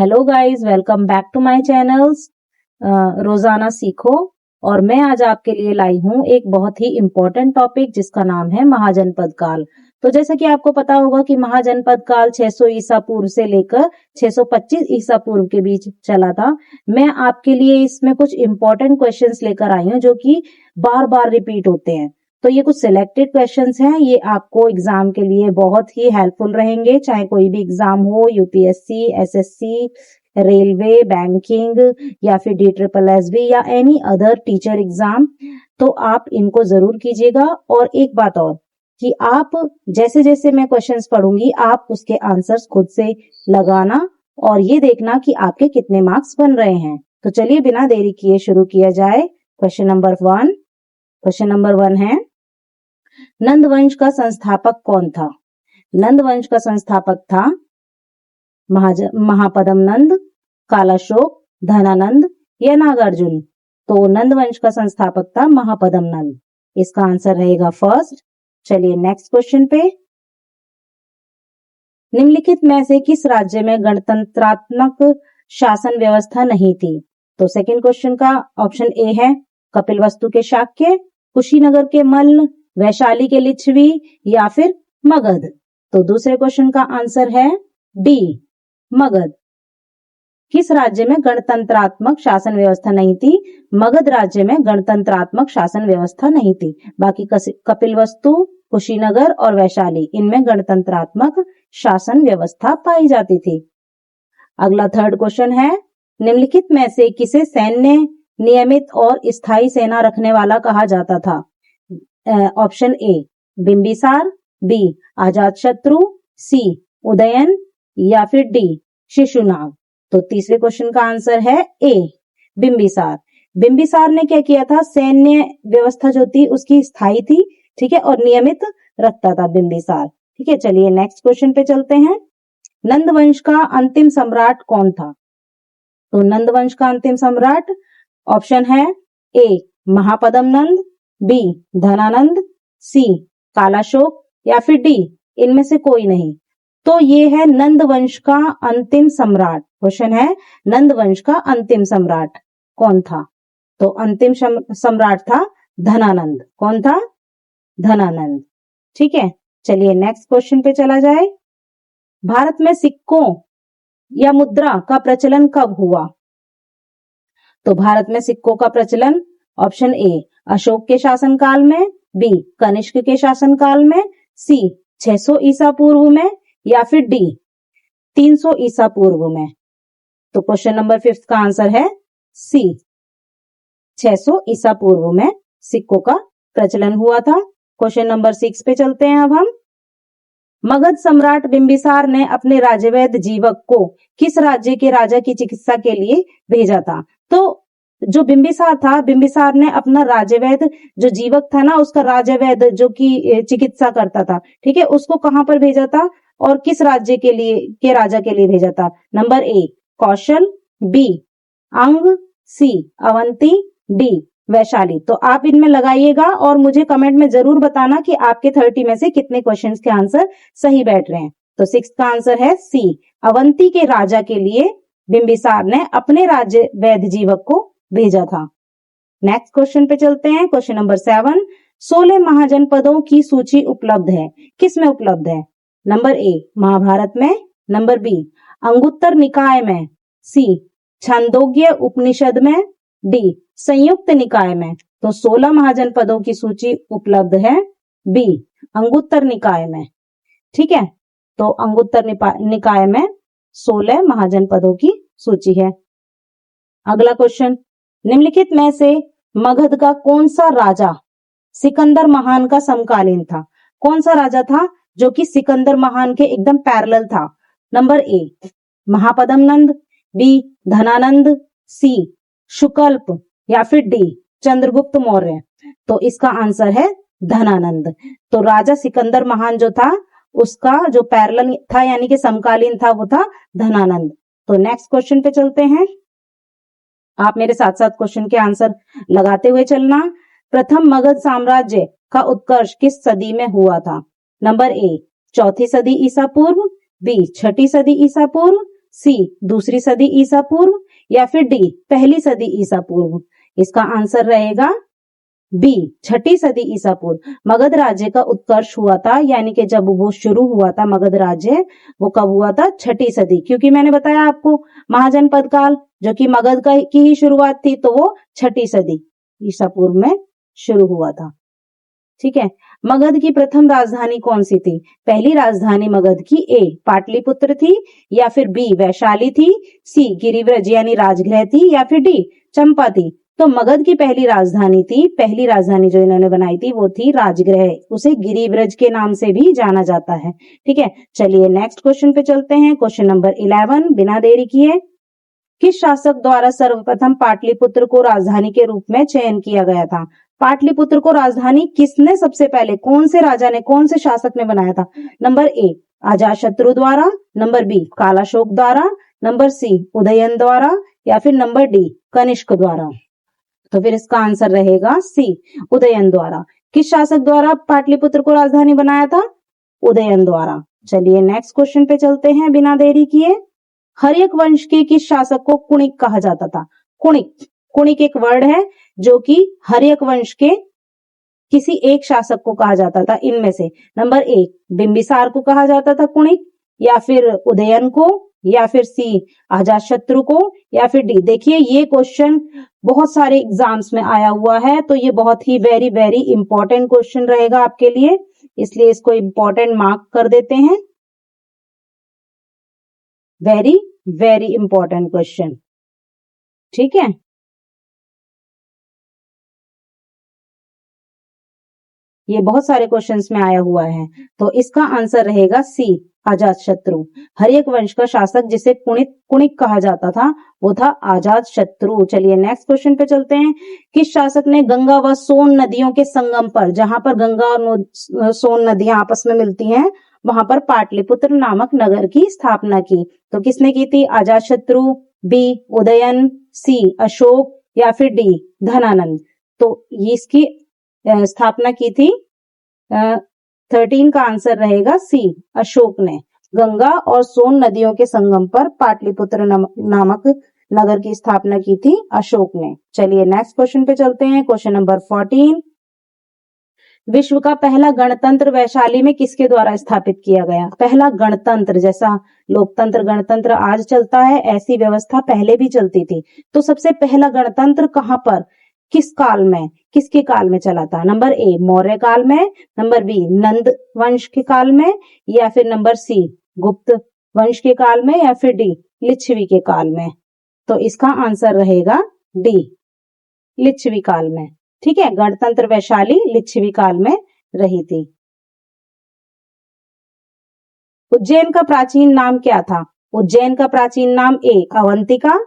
Hello guys, welcome back to my channels Rozana Seekho. और मैं आज आपके लिए लाई हूँ एक बहुत ही इम्पोर्टेंट टॉपिक जिसका नाम है महाजनपद काल। तो जैसे कि आपको पता होगा कि महाजनपद काल 600 ईसा पूर्व से लेकर 625 ईसा पूर्व के बीच चला था। मैं आपके लिए इसमें कुछ इम्पोर्टेंट क्वेश्चंस लेकर आई हूँ जो कि बार बार रिपीट होते हैं। तो ये कुछ सिलेक्टेड क्वेश्चंस हैं, ये आपको एग्जाम के लिए बहुत ही हेल्पफुल रहेंगे, चाहे कोई भी एग्जाम हो, यूपीएससी, एसएससी, रेलवे, बैंकिंग या फिर DSSB या एनी अदर टीचर एग्जाम। तो आप इनको जरूर कीजिएगा। और एक बात और कि आप जैसे जैसे मैं क्वेश्चंस पढ़ूंगी आप उसके आंसर्स खुद से लगाना और ये देखना कि आपके कितने मार्क्स बन रहे हैं। तो चलिए बिना देरी किए शुरू किया जाए। क्वेश्चन नंबर 1 है, नंद वंश का संस्थापक कौन था? नंद वंश का संस्थापक था महापद्म नंद, कालाशोक, धनानंद या नागार्जुन। तो नंद वंश का संस्थापक था महापद्म नंद। इसका आंसर रहेगा फर्स्ट। चलिए नेक्स्ट क्वेश्चन पे, निम्नलिखित में से किस राज्य में गणतंत्रात्मक शासन व्यवस्था नहीं थी? तो सेकंड क्वेश्चन का ऑप्शन ए है कपिलवस्तु के शाक्य, कुशीनगर के मल्ल, वैशाली के लिच्छवी या फिर मगध। तो दूसरे क्वेश्चन का आंसर है डी, मगध। किस राज्य में गणतंत्रात्मक शासन व्यवस्था नहीं थी? मगध राज्य में गणतंत्रात्मक शासन व्यवस्था नहीं थी। बाकी कपिलवस्तु, कुशीनगर और वैशाली, इनमें गणतंत्रात्मक शासन व्यवस्था पाई जाती थी। अगला थर्ड क्वेश्चन है, निम्नलिखित में से किसे सैन्य नियमित और स्थायी सेना रखने वाला कहा जाता था? Option A Bimbisara, B Ajatashatru, C Udayan या फिर डी शिशुनाग। तो तीसरे क्वेश्चन का आंसर है ए, बिंबिसार। बिंबिसार ने क्या किया था? सैन्य व्यवस्था जो थी उसकी स्थायी थी, ठीक है, और नियमित रखता था बिंबिसार। ठीक है, चलिए नेक्स्ट क्वेश्चन पे चलते हैं। नंद वंश का अंतिम सम्राट कौन था? तो नंद वंश का अंतिम सम्राट ऑप्शन है ए महापद्म नंद, बी धनानंद, सी कालाशोक या फिर डी इनमें से कोई नहीं। तो ये है नंद वंश का अंतिम सम्राट। क्वेश्चन है नंद वंश का अंतिम सम्राट कौन था? तो अंतिम सम्राट था धनानंद। कौन था? धनानंद। ठीक है, चलिए नेक्स्ट क्वेश्चन पे चला जाए। भारत में सिक्कों या मुद्रा का प्रचलन कब हुआ? तो भारत में सिक्कों का प्रचलन ऑप्शन ए अशोक के शासनकाल में, बी कनिष्क के शासनकाल में, सी 600 ईसा पूर्व में या फिर डी 300 ईसा पूर्व में। तो क्वेश्चन नंबर 5 का आंसर है सी, 600 ईसा पूर्व में सिक्कों का प्रचलन हुआ था। क्वेश्चन नंबर 6 पे चलते हैं अब हम। मगध सम्राट बिंबिसार ने अपने राज्यवैद जीवक को किस राज्य के राजा की चिकित्सा के लिए भेजा था? तो जो बिंबिसार था, बिंबिसार ने अपना राज्यवैद जो जीवक था ना, उसका राज्यवैद जो कि चिकित्सा करता था, ठीक है, उसको कहां पर भेजा था और किस राज्य के लिए के राजा के लिए भेजा था? नंबर ए कौशल, बी अंग, सी अवंती, डी वैशाली। तो आप इनमें लगाइएगा और मुझे कमेंट में जरूर बताना कि आपके 30 में से कितने क्वेश्चंस के आंसर सही बैठ रहे हैं। तो 6 का आंसर है सी, अवंती के राजा के लिए बिंबिसार ने अपने राज्य वैद्य जीवक को भेजा था। नेक्स्ट क्वेश्चन पे चलते हैं। क्वेश्चन नंबर 7, 16 महाजनपदों की सूची उपलब्ध है, किस में उपलब्ध है? नंबर ए महाभारत में, नंबर बी अंगुत्तर निकाय में, सी छांदोग्य उपनिषद में, डी संयुक्त निकाय में। तो 16 महाजनपदों की सूची उपलब्ध है बी अंगुत्तर निकाय में। ठीक है, तो अंगुत्तर निकाय में 16 महाजनपदों की सूची है। अगला क्वेश्चन, निम्नलिखित में से मगध का कौन सा राजा सिकंदर महान का समकालीन था? कौन सा राजा था जो कि सिकंदर महान के एकदम पैरेलल था? Number A Mahapadma Nanda, B Dhanananda, C Sukalpa या फिर डी चंद्रगुप्त मौर्य। तो इसका आंसर है धनानंद। तो राजा सिकंदर महान जो था उसका जो पैरेलल था यानी कि समकालीन था वो था धनानंद। तो नेक्स्ट क्वेश्चन पे चलते हैं। आप मेरे साथ साथ क्वेश्चन के आंसर लगाते हुए चलना। प्रथम मगध साम्राज्य का उत्कर्ष किस सदी में हुआ था? नंबर ए 4वीं सदी ईसा पूर्व, बी 6ठी सदी ईसा पूर्व, सी दूसरी सदी ईसा पूर्व, या फिर डी पहली सदी ईसा पूर्व? इसका आंसर रहेगा बी छठी सदी ईसा पूर्व। मगध राज्य का उत्कर्ष हुआ था, यानी कि जब वो शुरू हुआ था मगध राज्य, वो कब हुआ था? छठी सदी। क्योंकि मैंने बताया आपको महाजनपद काल जो कि मगध की ही शुरुआत थी, तो वो छठी सदी ईसा पूर्व में शुरू हुआ था। ठीक है। मगध की प्रथम राजधानी कौन सी थी? पहली राजधानी मगध की ए पाटलिपुत्र थी, या फिर बी वैशाली थी, सी गिरिव्रज यानी राजगृह थी, या फिर डी चंपा थी? तो मगध की पहली राजधानी थी, पहली राजधानी जो इन्होंने बनाई थी वो थी राजगृह, उसे गिरिव्रज के नाम से भी जाना जाता है। ठीक है, चलिए नेक्स्ट क्वेश्चन पे चलते हैं। क्वेश्चन नंबर 11 बिना देरी किए, किस शासक द्वारा सर्वप्रथम पाटलिपुत्र को राजधानी के रूप में चयन किया गया था? पाटलिपुत्र को राजधानी किसने सबसे पहले, कौन से राजा ने, कौन से शासक ने बनाया था? नंबर ए अजातशत्रु द्वारा, नंबर बी कालाशोक द्वारा, नंबर सी उदयन द्वारा, या फिर नंबर डी कनिष्क द्वारा? तो फिर इसका आंसर रहेगा सी उदयन द्वारा। किस शासक द्वारा पाटलिपुत्र को राजधानी बनाया था? उदयन द्वारा। चलिए नेक्स्ट क्वेश्चन पे चलते हैं बिना देरी किए। हर्यक वंश के किस शासक को कुणिक कहा जाता था? कुणिक, कुणिक एक वर्ड है जो कि हर्यक वंश के किसी एक शासक को कहा जाता था। इनमें से नंबर ए बिंबिसार को कहा जाता था कुणिक, या फिर उदयन को, या फिर सी अजातशत्रु को, या फिर डी। देखिए ये क्वेश्चन बहुत सारे एग्जाम्स में आया हुआ है, तो ये बहुत ही वेरी वेरी इंपॉर्टेंट क्वेश्चन रहेगा आपके लिए, इसलिए इसको इंपॉर्टेंट मार्क कर देते हैं। Very very important question. ठीक है, ये बहुत सारे क्वेश्चंस में आया हुआ है, तो इसका आंसर रहेगा सी अजातशत्रु। हर्यक वंश का शासक जिसे कुणिक कहा जाता था वो था अजातशत्रु। चलिए नेक्स्ट क्वेश्चन पे चलते हैं। किस शासक ने गंगा व सोन नदियों के संगम पर, जहां पर गंगा और सोन नदियां आपस में मिलती हैं, वहां पर पाटलिपुत्र नामक नगर की स्थापना की? तो किसने की थी? अजातशत्रु, बी उदयन, सी अशोक, या फिर डी धनानंद? तो ये इसकी स्थापना की थी 13 का आंसर रहेगा सी अशोक ने। गंगा और सोन नदियों के संगम पर पाटलिपुत्र नामक नगर की स्थापना की थी अशोक ने। चलिए नेक्स्ट क्वेश्चन पे चलते हैं। क्वेश्चन नंबर 14, विश्व का पहला गणतंत्र वैशाली में किसके द्वारा स्थापित किया गया? पहला गणतंत्र, जैसा लोकतंत्र गणतंत्र आज चलता है, ऐसी व्यवस्था पहले भी चलती थी। तो सबसे पहला गणतंत्र कहां पर, किस काल में, किसके काल में चला था? नंबर ए मौर्य काल में, नंबर बी नंद वंश के काल में, या फिर नंबर सी गुप्त वंश के काल में, या फिर डी लिच्छवी के काल में? तो इसका आंसर रहेगा डी लिच्छवी काल में। ठीक है, गणतंत्र वैशाली लिच्छवी काल में रही थी। उज्जैन का प्राचीन नाम क्या था? उज्जैन का प्राचीन नाम ए अवंतिका,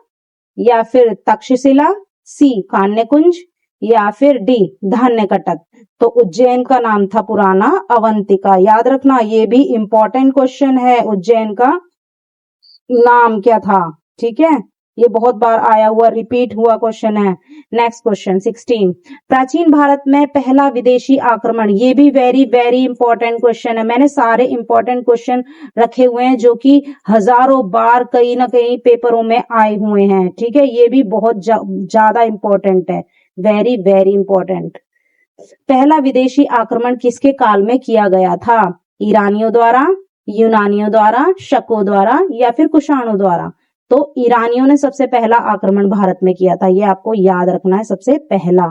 या फिर तक्षशिला, सी कान्यकुंज, या फिर डी धान्यकटक? तो उज्जैन का नाम था पुराना अवंतिका। याद रखना, ये भी इंपॉर्टेंट क्वेश्चन है, उज्जैन का नाम क्या था? ठीक है, ये बहुत बार आया हुआ, रिपीट हुआ क्वेश्चन है। नेक्स्ट क्वेश्चन 16, प्राचीन भारत में पहला विदेशी आक्रमण, ये भी वेरी वेरी इंपॉर्टेंट क्वेश्चन है। मैंने सारे इंपॉर्टेंट क्वेश्चन रखे हुए हैं जो कि हजारों बार कहीं ना कहीं पेपरों में आए हुए हैं। ठीक है, ये भी बहुत ज्यादा इंपॉर्टेंट है, वेरी वेरी इंपॉर्टेंट। पहला विदेशी आक्रमण किसके काल में किया गया था? ईरानियों द्वारा, यूनानियों द्वारा, शकों द्वारा, या फिर कुषाणों द्वारा? तो ईरानियों ने सबसे पहला आक्रमण भारत में किया था, ये आपको याद रखना है, सबसे पहला।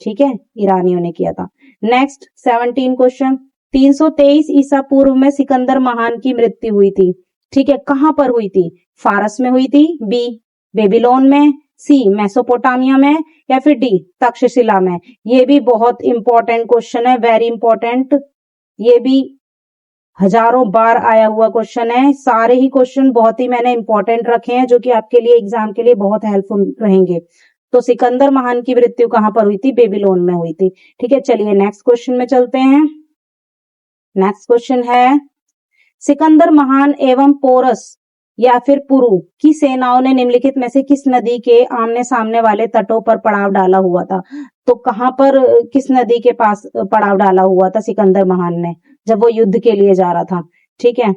ठीक है, ईरानियों ने किया था। नेक्स्ट 17 क्वेश्चन, 323 ईसा पूर्व में सिकंदर महान की मृत्यु हुई थी। ठीक है, कहां पर हुई थी? फारस में हुई थी, बी बेबीलोन में, सी मेसोपोटामिया में, या फिर डी तक्षशिला में? ये भी बहुत इंपॉर्टेंट क्वेश्चन है, वेरी इंपॉर्टेंट। ये भी हजारों बार आया हुआ क्वेश्चन है। सारे ही क्वेश्चन बहुत ही मैंने इंपॉर्टेंट रखे हैं जो कि आपके लिए एग्जाम के लिए बहुत हेल्पफुल रहेंगे। तो सिकंदर महान की मृत्यु कहां पर हुई थी? बेबीलोन में हुई थी। ठीक है, चलिए नेक्स्ट क्वेश्चन में चलते हैं। नेक्स्ट क्वेश्चन है, सिकंदर महान एवं पोरस या फिर पुरु की सेनाओं ने निम्नलिखित में से किस नदी के आमने सामने वाले तटों पर पड़ाव डाला हुआ था? तो कहां पर, किस नदी के पास पड़ाव डाला हुआ था सिकंदर महान ने जब वो युद्ध के लिए जा रहा था? ठीक है,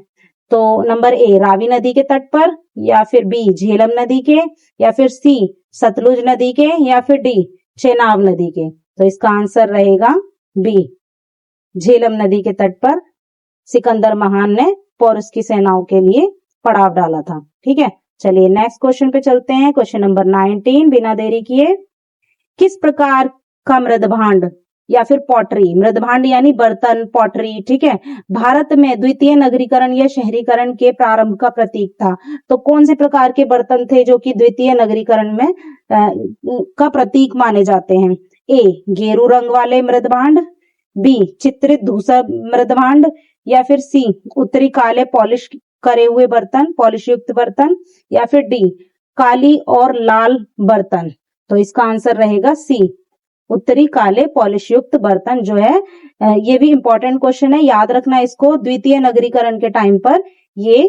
तो नंबर ए रावी नदी के तट पर, या फिर बी झेलम नदी के, या फिर सी सतलुज नदी के, या फिर डी चेनाब नदी के। तो इसका आंसर रहेगा बी झेलम नदी के तट पर सिकंदर महान ने पोरस की सेनाओं के लिए पड़ाव डाला था। ठीक है, चलिए नेक्स्ट क्वेश्चन पे चलते हैं। क्वेश्चन नंबर 19 बिना देरी किए, किस प्रकार का मृदभांड या फिर पॉटरी, मृदभांड यानी बर्तन, पॉटरी, ठीक है, भारत में द्वितीय नगरीकरण या शहरीकरण के प्रारंभ का प्रतीक था? तो कौन से प्रकार के बर्तन थे जो कि द्वितीय नगरीकरण में का प्रतीक माने जाते हैं? ए गेरू रंग वाले मृदभांड, बी चित्रित धूसर मृदभांड, या फिर सी उत्तरी काले पॉलिश करे हुए बर्तन, पॉलिश युक्त बर्तन, या फिर डी काली और लाल बर्तन। तो इसका आंसर रहेगा सी उत्तरी काले पॉलिश युक्त बर्तन जो है। ये भी इंपॉर्टेंट क्वेश्चन है, याद रखना इसको। द्वितीय नगरीकरण के टाइम पर ये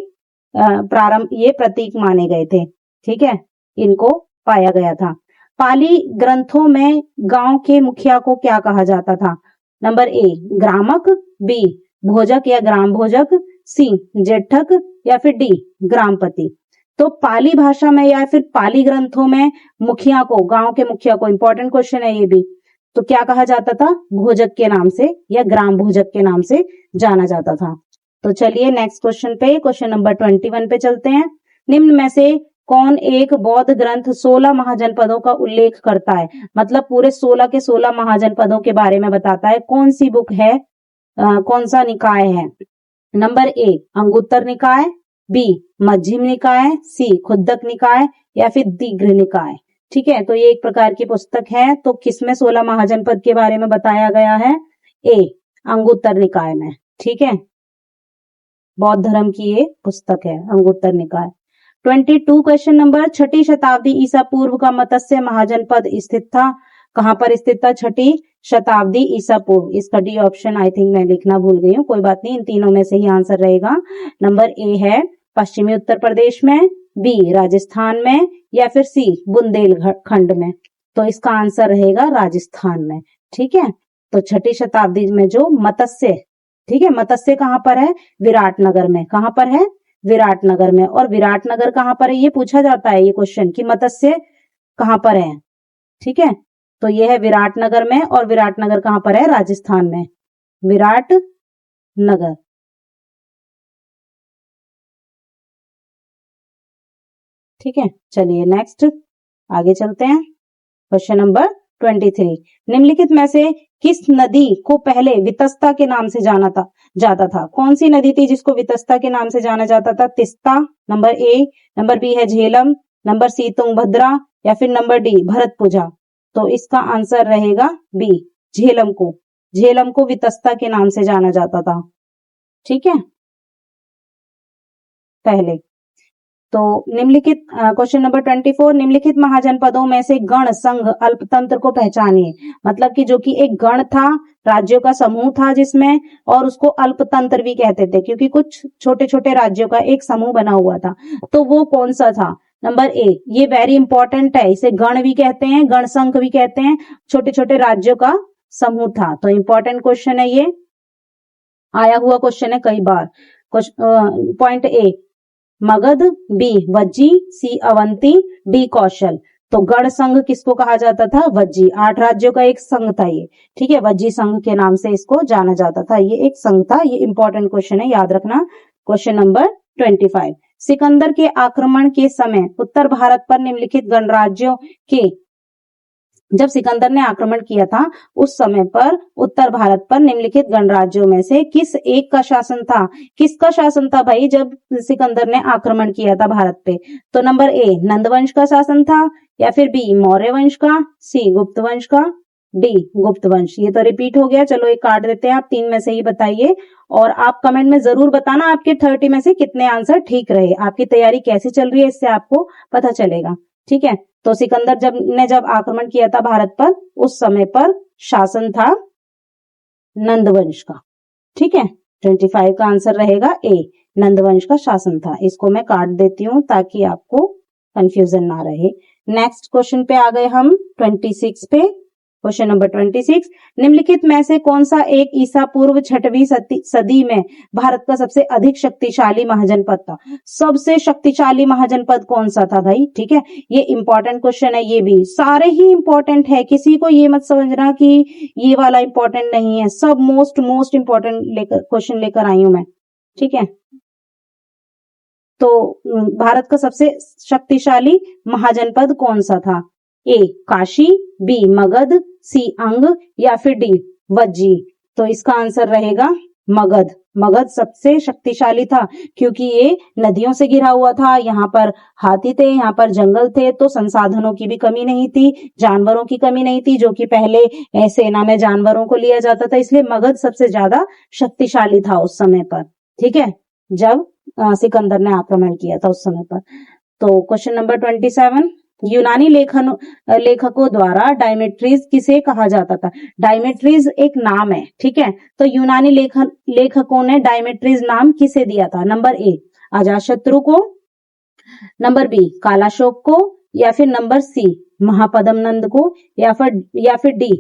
ये प्रतीक माने गए थे। ठीक है, इनको पाया गया था। पाली ग्रंथों में गांव के मुखिया को क्या कहा जाता था? नंबर ए ग्रामक, बी भोजक या ग्राम भोजक, सी जेठक, या फिर डी ग्रामपति। तो पाली भाषा में या फिर पाली ग्रंथों में मुखिया को, गांव के मुखिया को, इंपॉर्टेंट क्वेश्चन है ये भी, तो क्या कहा जाता था? भोजक के नाम से या ग्राम भोजक के नाम से जाना जाता था। तो चलिए नेक्स्ट क्वेश्चन पे, क्वेश्चन नंबर 21 पे चलते हैं। निम्न में से कौन एक बौद्ध ग्रंथ 16 महाजनपदों का उल्लेख करता है? मतलब पूरे 16 के 16 महाजनपदों के बारे में बताता है। कौन सी बुक है, कौन सा निकाय है? नंबर ए अंगुत्तर निकाय, बी मध्यम निकाय, सी खुद्दक निकाय, या फिर दीघ्र निकाय। ठीक है, तो ये एक प्रकार की पुस्तक है। तो किसमें 16 महाजनपद के बारे में बताया गया है? ए अंगुत्तर निकाय में। ठीक है, बौद्ध धर्म की ये पुस्तक है अंगुत्तर निकाय। 22 क्वेश्चन नंबर, 6ठी शताब्दी ईसा पूर्व का मत्स्य महाजनपद स्थित था? कहां पर स्थित था? 6ठी शताब्दी ईसा पूर्व। इसका डी ऑप्शन आई थिंक मैं लिखना भूल गई हूँ, कोई बात नहीं, इन तीनों में से ही आंसर रहेगा। नंबर ए है पश्चिमी उत्तर प्रदेश में, बी राजस्थान में, या फिर सी बुंदेलखंड में। तो इसका आंसर रहेगा राजस्थान में। ठीक है, तो 6ठी शताब्दी में जो मत्स्य, ठीक है, मत्स्य कहां पर है? विराटनगर में। कहां पर है? विराटनगर में। और विराटनगर कहां पर है ये पूछा जाता है, ये क्वेश्चन कि मत्स्य कहां पर है। ठीक है, तो ये है विराटनगर में, और विराटनगर कहां पर है? राजस्थान में, विराटनगर। ठीक है, चलिए नेक्स्ट आगे चलते हैं। क्वेश्चन नंबर 23, निम्नलिखित में से किस नदी को पहले वितस्ता के नाम से जाता था? कौन सी नदी थी जिसको वितस्ता के नाम से जाना जाता था? Teesta, number A, number B है झेलम, नंबर सी तुंगभद्रा, या फिर नंबर डी भरतपुजा। तो इसका आंसर रहेगा बी झेलम को। झेलम को वितस्ता के नाम से जाना जाता था। ठीक है, पहले। तो निम्नलिखित क्वेश्चन नंबर 24, निम्नलिखित महाजनपदों में से गण संघ अल्पतंत्र को पहचानिए। मतलब कि जो कि एक गण था, राज्यों का समूह था जिसमें, और उसको अल्पतंत्र भी कहते थे क्योंकि कुछ छोटे छोटे राज्यों का एक समूह बना हुआ था। तो वो कौन सा था? नंबर ए, ये वेरी इंपॉर्टेंट है, इसे गण भी कहते हैं, गण संघ भी कहते हैं, छोटे छोटे राज्यों का समूह था। तो इंपॉर्टेंट क्वेश्चन है, ये आया हुआ क्वेश्चन है कई बार। Point A Magadha, B Vajji, C Avanti, D Kaushal. तो गण संघ किसको कहा जाता था? वज्जी। 8 राज्यों का एक संघ था ये। ठीक है, वज्जी संघ के नाम से इसको जाना जाता था, ये एक संघ था। ये इंपॉर्टेंट क्वेश्चन है, याद रखना। क्वेश्चन नंबर 25, सिकंदर के आक्रमण के समय उत्तर भारत पर निम्नलिखित गणराज्यों के, जब सिकंदर ने आक्रमण किया था उस समय पर उत्तर भारत पर निम्नलिखित गणराज्यों में से किस एक का शासन था? किसका शासन था भाई जब सिकंदर ने आक्रमण किया था भारत पे? तो नंबर ए नंदवंश का शासन था, या फिर बी मौर्य वंश का, सी गुप्त वंश का, डी गुप्त वंश। ये तो रिपीट हो गया, चलो एक काट देते हैं, आप 3 में से ही बताइए। और आप कमेंट में जरूर बताना आपके 30 में से कितने आंसर ठीक रहे। आपकी तैयारी कैसी चल रही है इससे आपको पता चलेगा। ठीक है, तो सिकंदर जब आक्रमण किया था भारत पर, उस समय पर शासन था नंदवंश का। ठीक है, 25 का आंसर रहेगा ए, नंदवंश का शासन था। इसको मैं काट देती हूं ताकि आपको कंफ्यूजन ना रहे। नेक्स्ट क्वेश्चन पे आ गए हम 26 पे। क्वेश्चन नंबर 26, निम्नलिखित में से कौन सा एक ईसा पूर्व 6वीं सदी में भारत का सबसे अधिक शक्तिशाली महाजनपद था? सबसे शक्तिशाली महाजनपद कौन सा था भाई? ठीक है, ये इंपॉर्टेंट क्वेश्चन है, ये भी सारे ही इंपॉर्टेंट है, किसी को ये मत समझना कि ये वाला इंपॉर्टेंट नहीं है, सब मोस्ट इंपॉर्टेंट क्वेश्चन लेकर आई हूं मैं। ठीक है, तो भारत का सबसे शक्तिशाली महाजनपद कौन सा था? ए काशी, बी मगध, सी अंग या फिर डी वज्जी। तो इसका आंसर रहेगा मगध। मगध सबसे शक्तिशाली था क्योंकि ये नदियों से घिरा हुआ था, यहाँ पर हाथी थे, यहाँ पर जंगल थे, तो संसाधनों की भी कमी नहीं थी, जानवरों की कमी नहीं थी, जो कि पहले सेना में जानवरों को लिया जाता था, इसलिए मगध सबसे ज्यादा शक्तिशाली था उस समय पर। ठीक है, जब सिकंदर ने आक्रमण किया था उस समय पर। तो क्वेश्चन नंबर 27, यूनानी लेखकों द्वारा डायमेट्रीज किसे कहा जाता था? डायमेट्रीज एक नाम है, ठीक है, तो यूनानी लेखकों ने डायमेट्रीज नाम किसे दिया था? नंबर ए अजातशत्रु को, नंबर बी कालाशोक को, या फिर नंबर सी महापद्म नंद को, या फिर डी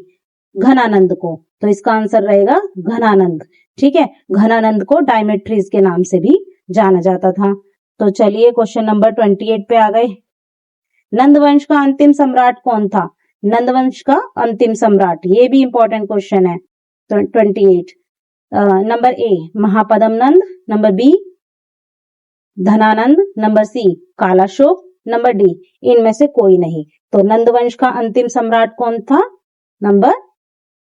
घनानंद को। तो इसका आंसर रहेगा घनानंद। ठीक है, घनानंद को डायमेट्रीज के नाम से भी जाना जाता था। तो चलिए क्वेश्चन नंबर 28 पे आ गए। नंदवंश का अंतिम सम्राट कौन था? नंदवंश का अंतिम सम्राट, ये भी इंपॉर्टेंट क्वेश्चन है। 28, number A Mahapadma Nanda, number B Dhanananda, number C Kalashoka, number D इनमें से कोई नहीं। तो नंदवंश का अंतिम सम्राट कौन था? नंबर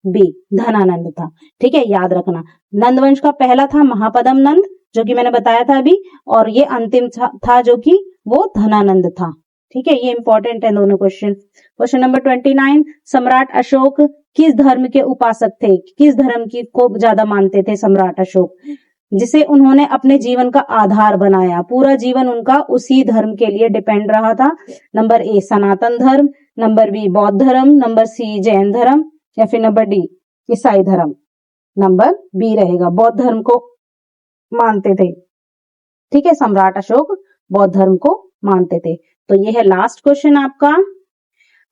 बी धनानंद था। ठीक है, याद रखना, नंदवंश का पहला था महापद्म नंद, जो कि मैंने बताया था अभी, और ये अंतिम था जो कि वो धनानंद था। ठीक है, ये इंपॉर्टेंट है दोनों क्वेश्चन। क्वेश्चन नंबर 29, सम्राट अशोक किस धर्म के उपासक थे? किस धर्म की को ज्यादा मानते थे सम्राट अशोक, जिसे उन्होंने अपने जीवन का आधार बनाया? पूरा जीवन उनका उसी धर्म के लिए डिपेंड रहा था। नंबर ए सनातन धर्म, नंबर बी बौद्ध धर्म, नंबर सी जैन धर्म, या फिर नंबर डी ईसाई धर्म। नंबर बी रहेगा, बौद्ध धर्म को मानते थे। ठीक है, सम्राट अशोक बौद्ध धर्म को मानते थे। तो ये है लास्ट क्वेश्चन आपका।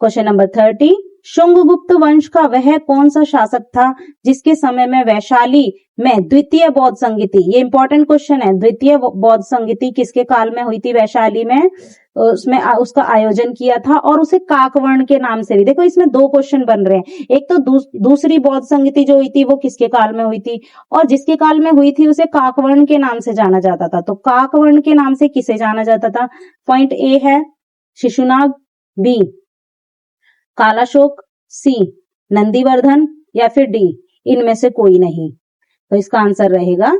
क्वेश्चन नंबर 30, शुंगगुप्त वंश का वह कौन सा शासक था जिसके समय में वैशाली में द्वितीय बौद्ध संगीति, ये इंपॉर्टेंट क्वेश्चन है, द्वितीय बौद्ध संगीति किसके काल में हुई थी वैशाली में? उसमें उसका आयोजन किया था, और उसे काकवर्ण के नाम से भी, देखो इसमें दो क्वेश्चन बन रहे हैं, एक तो दूसरी बौद्ध संगीति जो हुई थी वो किसके काल में हुई थी, और जिसके काल में हुई थी उसे काकवर्ण के नाम से जाना जाता था। तो काकवर्ण के नाम से किसे जाना जाता था? पॉइंट ए है शिशुनाग, बी कालाशोक, सी नंदीवर्धन, या फिर डी इनमें से कोई नहीं। तो इसका आंसर रहेगा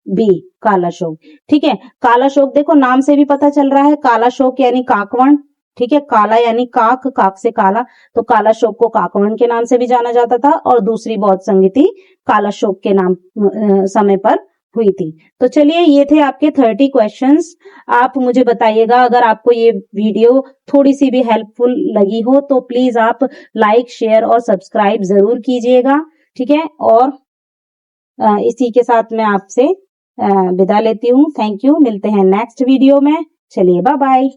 बी कालाशोक। ठीक है, कालाशोक देखो नाम से भी पता चल रहा है, कालाशोक यानी काकवर्ण। ठीक है, काला यानी काक, काक से काला, तो कालाशोक को काकवर्ण के नाम से भी जाना जाता था, और दूसरी बौद्ध संगीति कालाशोक के नाम समय पर हुई थी। तो चलिए, ये थे आपके 30 क्वेश्चंस। आप मुझे बताइएगा अगर आपको ये वीडियो थोड़ी सी भी हेल्पफुल लगी हो तो प्लीज आप लाइक, शेयर और सब्सक्राइब जरूर कीजिएगा। ठीक है, और इसी के साथ मैं आपसे विदा लेती हूँ। थैंक यू, मिलते हैं नेक्स्ट वीडियो में। चलिए, बाय बाय।